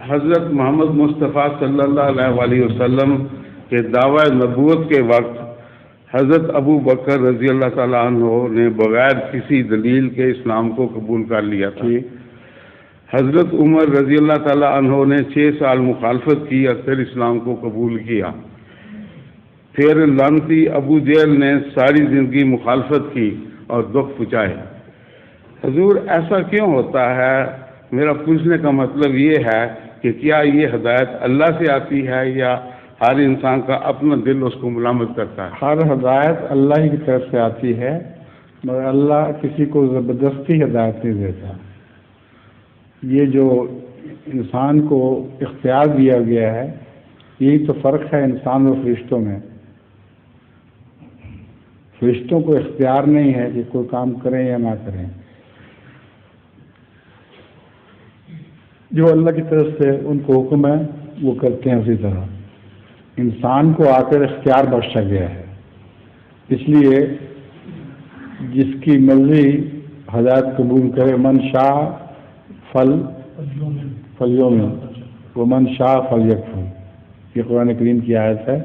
حضرت محمد مصطفیٰ صلی اللہ علیہ وسلم کے دعوی نبوت کے وقت حضرت ابو بکر رضی اللہ تعالیٰ عنہ نے بغیر کسی دلیل کے اسلام کو قبول کر لیا تھا. حضرت عمر رضی اللہ تعالیٰ عنہ نے 6 سال مخالفت کی اور پھر اسلام کو قبول کیا. پھر لعنتی ابو جہل نے ساری زندگی مخالفت کی اور دکھ پہنچائے. حضور ایسا کیوں ہوتا ہے؟ میرا پوچھنے کا مطلب یہ ہے کہ کیا یہ ہدایت اللہ سے آتی ہے یا ہر انسان کا اپنا دل اس کو ملامت کرتا ہے؟ ہر ہدایت اللہ ہی کی طرف سے آتی ہے، مگر اللہ کسی کو زبردستی ہدایت نہیں دیتا. یہ جو انسان کو اختیار دیا گیا ہے، یہی تو فرق ہے انسان اور فرشتوں میں. فرشتوں کو اختیار نہیں ہے کہ کوئی کام کریں یا نہ کریں. جو اللہ کی طرف سے ان کو حکم ہے وہ کرتے ہیں. اسی طرح انسان کو آ کر اختیار بخشا گیا ہے، اس لیے جس کی مرضی ہدایت قبول کرے. من شاء فلیؤمن ومن شاء فلیکفر، یہ قرآن کریم کی آیت ہے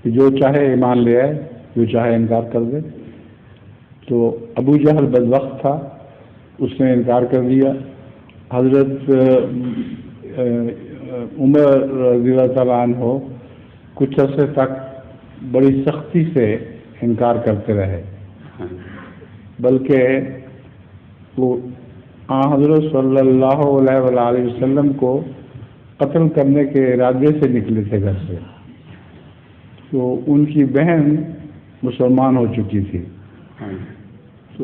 کہ جو چاہے ایمان لے آئے، جو چاہے انکار کر دے. تو ابو جہل بدبخت تھا، اس نے انکار کر دیا. حضرت عمر رضی اللہ تعالیٰ عنہ کچھ عرصے تک بڑی سختی سے انکار کرتے رہے، بلکہ وہ حضرت صلی اللہ علیہ وآلہ وسلم کو قتل کرنے کے ارادے سے نکلے تھے گھر سے. تو ان کی بہن مسلمان ہو چکی تھی. تو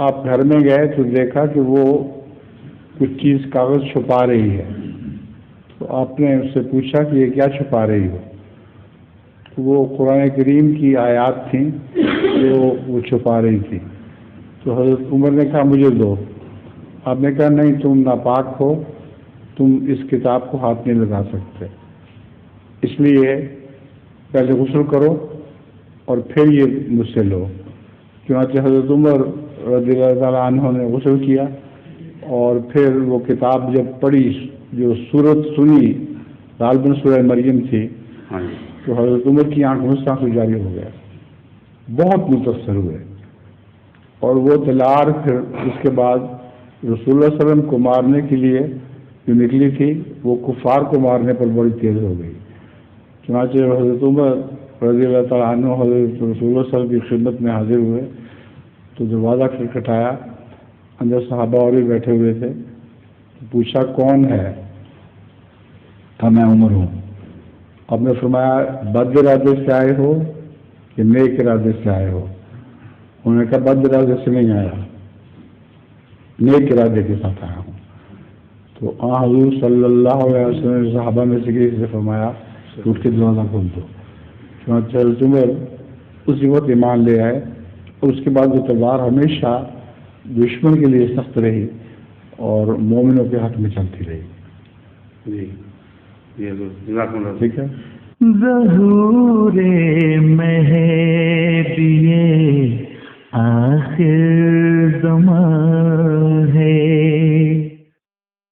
آپ گھر میں گئے تو دیکھا کہ وہ کچھ چیز کاغذ چھپا رہی ہے. تو آپ نے اس سے پوچھا کہ یہ کیا چھپا رہی ہو؟ تو وہ قرآن کریم کی آیات تھیں جو وہ چھپا رہی تھی. تو حضرت عمر نے کہا مجھے دو. آپ نے کہا نہیں، تم ناپاک ہو، تم اس کتاب کو ہاتھ نہیں لگا سکتے، اس لیے پہلے غسل کرو اور پھر یہ مجھ سے لو. چنانچہ حضرت عمر رضی اللہ تعالیٰ عنہ نے غسل کیا اور پھر وہ کتاب جب پڑھی، جو سورت سنی غالباً سورہ مریم تھی، تو حضرت عمر کی آنکھ میں سے آنسو جاری ہو گیا، بہت متاثر ہوئے. اور وہ تلوار پھر اس کے بعد رسول اللہ صلی اللہ علیہ وسلم کو مارنے کے لیے جو نکلی تھی، وہ کفار کو مارنے پر بڑی تیز ہو گئی. چنانچہ حضرت عمر رضی اللہ تعالیٰ عنہ حضرت رسول اللہ صلی اللہ علیہ وسلم کی خدمت میں حاضر ہوئے تو دروازہ کھٹکھٹایا. اندر صحابہ اور بھی بیٹھے ہوئے تھے. پوچھا کون ہے؟ کہا میں عمر ہوں. آپ نے فرمایا بد ارادے سے آئے ہو کہ نیک ارادے سے آئے ہو؟ انہوں نے کہا بد ارادے سے نہیں آیا، نیک ارادے کے ساتھ آیا ہوں. تو حضور صلی اللہ علیہ وسلم نے صحابہ میں سے کسی سے فرمایا اٹھ کے دروازہ کھول دو. چنانچہ عمر اسی وقت ایمان لے آئے اور اس کے بعد وہ تلوار ہمیشہ دشمن کے لیے سخت رہی اور مومنوں کے حق میں چلتی رہی. ٹھیک ہے. ظہور مہدی آخر زمان ہے.